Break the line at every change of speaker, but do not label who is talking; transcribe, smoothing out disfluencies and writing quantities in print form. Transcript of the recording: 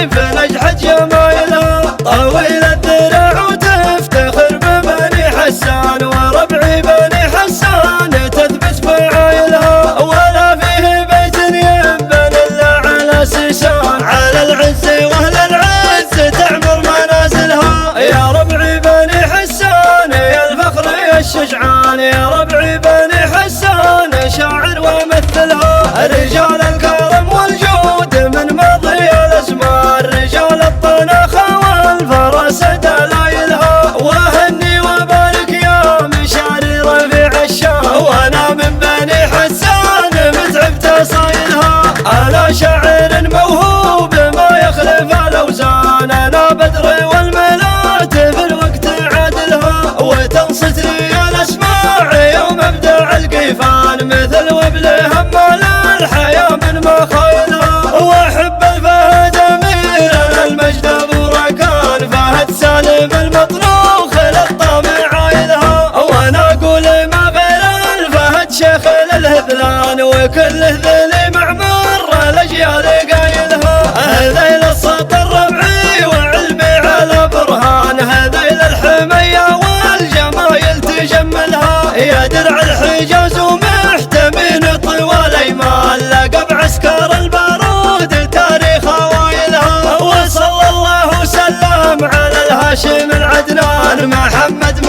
بنجحة جمايلها، طويل الذراع وتفتخر ببني حسان، وربعي بني حسان تثبت فعايلها، ولا فيه بيت ينبني إلا على سيسان، على العز واهل العز تعمر منازلها. يا ربعي بني حسان يا الفخر يا الشجعان، يا ربعي بني حسان شاعر ومثلها. رجال الكرم والجود من ماضي الازمان، رجال الطناخة والفرس دلايلها، واهني وبارك يا مشاري رفيع الشان، وانا من بني حسان متعب تصايلها. انا شاعر موهوب ما يخلف الاوزان، انا بدر والملات في الوقت عادلها، وتنصت لي الاسماع يوم ابدع القيفان، مثل وبل همال الحياه من مخايلها. واحب الفهد امير المجد ابو ركان، فهد سالم المطروخ للطامع عايلها، وانا اقول ما غير الفهد شيخ للهذلان، وكل هذلي معمر الاجيال قايلها. هذيل السطر ربعي وعلمي على برهان، هذيل الحميه والجمايل تجملها، يا درع الحجاز ومحتمين طوال ايمان، لقب عسكر البارود تاريخ وايلها. وصلى الله وسلم على الهاشم العدنان، محمد